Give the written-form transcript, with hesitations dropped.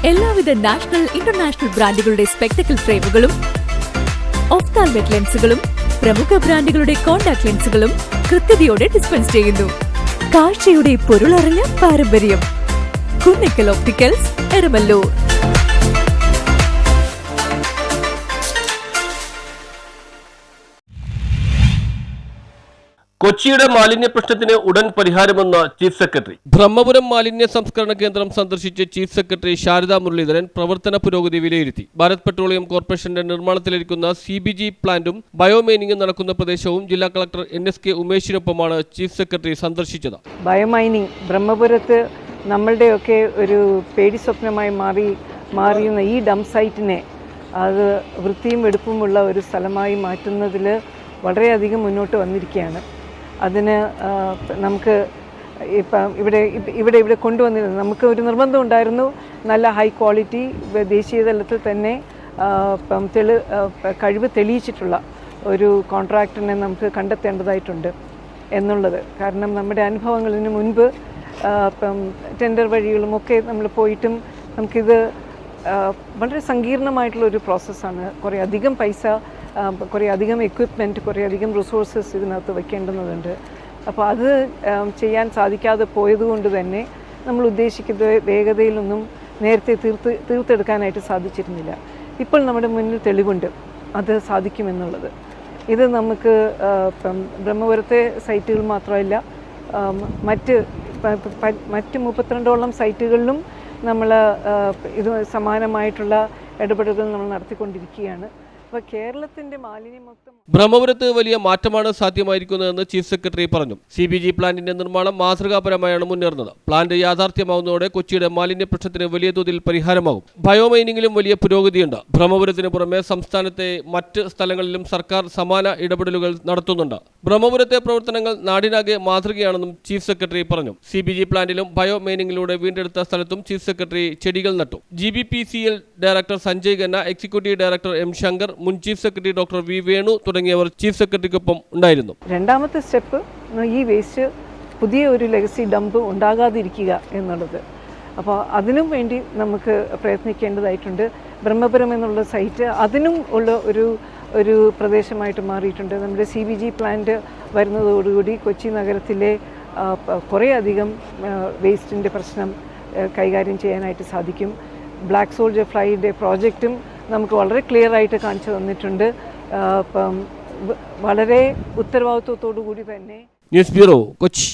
എല്ലാവിധ national international ബ്രാൻഡുകളുടെ spectacle ഫ്രെയിമുകളും ഒഫ്താൽമെറ്റ് ലെൻസുകളും പ്രമുഖ ബ്രാൻഡുകളുടെ കോൺടാക്ട് ലെൻസുകളും കൃത്യതയോടെ ഡിസ്പെൻസ് ചെയ്യുന്നു. കാഴ്ചയുടെ പൊരുളറിഞ്ഞ പാരമ്പര്യം. കുന്നിക്കൽ ഒപ്റ്റിക്കൽസ്, എരമല്ലൂർ. കൊച്ചിയുടെ മാലിന്യ പ്രശ്നത്തിന് ഉടൻ പരിഹാരമെന്ന് ചീഫ് സെക്രട്ടറി. ബ്രഹ്മപുരം മാലിന്യ സംസ്കരണ കേന്ദ്രം സന്ദർശിച്ച് ചീഫ് സെക്രട്ടറി ശാരദാ മുരളീധരൻ പ്രവർത്തന പുരോഗതി വിലയിരുത്തി. ഭാരത് പെട്രോളിയം കോർപ്പറേഷന്റെ നിർമ്മാണത്തിലിരിക്കുന്ന CBG പ്ലാന്റും ബയോമൈനിംഗും നടക്കുന്ന പ്രദേശവും ജില്ലാ കളക്ടർ NSK ഉമേഷിനൊപ്പമാണ് ചീഫ് സെക്രട്ടറി സന്ദർശിച്ചത്. ബയോമൈനിങ് ബ്രഹ്മപുരത്ത് നമ്മളുടെയൊക്കെ ഒരു പേടി സ്വപ്നമായി മാറിയുന്ന ഈ ഡംപ് സൈറ്റിനെ അത് വൃത്തിയും വെടുപ്പുമുള്ള ഒരു സ്ഥലമായി മാറ്റുന്നതിൽ വളരെയധികം മുന്നോട്ട് വന്നിരിക്കുകയാണ്. അതിന് നമുക്ക് ഇപ്പം ഇവിടെ കൊണ്ടുവന്നിരുന്നു. നമുക്ക് ഒരു നിർബന്ധം ഉണ്ടായിരുന്നു, നല്ല ഹൈ ക്വാളിറ്റി ദേശീയ തലത്തിൽ തന്നെ കഴിവ് തെളിയിച്ചിട്ടുള്ള ഒരു കോൺട്രാക്ടറിനെ നമുക്ക് കണ്ടെത്തേണ്ടതായിട്ടുണ്ട് എന്നുള്ളത്. കാരണം നമ്മുടെ അനുഭവങ്ങളിന് മുൻപ് ടെൻഡർ വഴികളുമൊക്കെ നമ്മൾ പോയിട്ടും നമുക്കിത് വളരെ സങ്കീർണമായിട്ടുള്ളൊരു പ്രോസസ്സാണ്. കുറേ അധികം പൈസ, കുറേ അധികം എക്വിപ്മെൻറ്റ്, കുറേ അധികം റിസോഴ്സസ് ഇതിനകത്ത് വയ്ക്കേണ്ടുന്നതുണ്ട്. അപ്പോൾ അത് ചെയ്യാൻ സാധിക്കാതെ പോയതുകൊണ്ട് തന്നെ നമ്മൾ ഉദ്ദേശിക്കുന്ന വേഗതയിലൊന്നും നേരത്തെ തീർത്തെടുക്കാനായിട്ട് സാധിച്ചിരുന്നില്ല. ഇപ്പോൾ നമ്മുടെ മുന്നിൽ തെളിവുണ്ട് അത് സാധിക്കുമെന്നുള്ളത്. ഇത് നമുക്ക് ബ്രഹ്മപുരത്തെ സൈറ്റുകൾ മാത്രമല്ല, മറ്റ് 32ഓളം സൈറ്റുകളിലും നമ്മൾ ഇത് സമാനമായിട്ടുള്ള ഇടപെടലുകൾ നമ്മൾ നടത്തിക്കൊണ്ടിരിക്കുകയാണ്. അപ്പോൾ കേരളത്തിന്റെ മാലിന്യമുക്തം ബ്രഹ്മപുരത്ത് വലിയ മാറ്റമാണ് സാധ്യമായിരിക്കുന്നതെന്ന് ചീഫ് സെക്രട്ടറി പറഞ്ഞു. CBG പ്ലാന്റിന്റെ നിർമ്മാണം മാതൃകാപരമായാണ് മുന്നേറുന്നത്. പ്ലാന്റ് യാഥാർത്ഥ്യമാവുന്നതോടെ കൊച്ചിയുടെ മാലിന്യ പ്രശ്നത്തിന് വലിയ തോതിൽ പരിഹാരമാകും. ബയോമൈനിങ്ങിലും വലിയ പുരോഗതിയുണ്ട്. ബ്രഹ്മപുരത്തിന് പുറമെ സംസ്ഥാനത്തെ മറ്റ് സ്ഥലങ്ങളിലും സർക്കാർ സമാന ഇടപെടലുകൾ നടത്തുന്നുണ്ട്. ബ്രഹ്മപുരത്തെ പ്രവർത്തനങ്ങൾ നാടിനാകെ മാതൃകയാണെന്നും ചീഫ് സെക്രട്ടറി പറഞ്ഞു. CBG പ്ലാന്റിലും ബയോമൈനിങ്ങിലൂടെ വീണ്ടെടുത്ത സ്ഥലത്തും ചീഫ് സെക്രട്ടറി ചെടികൾ നട്ടു. GBPCL director Sanjay Khanna, executive director M. Shankar, മുൻ chief secretary doctor V. Venu തുടങ്ങിയവർ ചീഫ് സെക്രട്ടറിക്കൊപ്പം ഉണ്ടായിരുന്നു. രണ്ടാമത്തെ സ്റ്റെപ്പ് ഈ വേസ്റ്റ് പുതിയ ഒരു ലെഗസി ഡംപ് ഉണ്ടാകാതിരിക്കുക എന്നുള്ളത്. അപ്പോൾ അതിനും വേണ്ടി നമുക്ക് പ്രയത്നിക്കേണ്ടതായിട്ടുണ്ട്. ബ്രഹ്മപുരം എന്നുള്ള സൈറ്റ് അതിനും ഉള്ള ഒരു പ്രദേശമായിട്ട് മാറിയിട്ടുണ്ട്. നമ്മുടെ CBG പ്ലാന്റ് വരുന്നതോടുകൂടി കൊച്ചി നഗരത്തിലെ കുറേ അധികം വേസ്റ്റിൻ്റെ പ്രശ്നം കൈകാര്യം ചെയ്യാനായിട്ട് സാധിക്കും. ബ്ലാക്ക് സോൾജർ ഫ്ലൈയുടെ പ്രോജക്റ്റും നമുക്ക് വളരെ ക്ലിയർ ആയിട്ട് കാണിച്ചു തന്നിട്ടുണ്ട്. വളരെ ഉത്തരവാദിത്വത്തോടു കൂടി തന്നെ. News bureau, Kochi.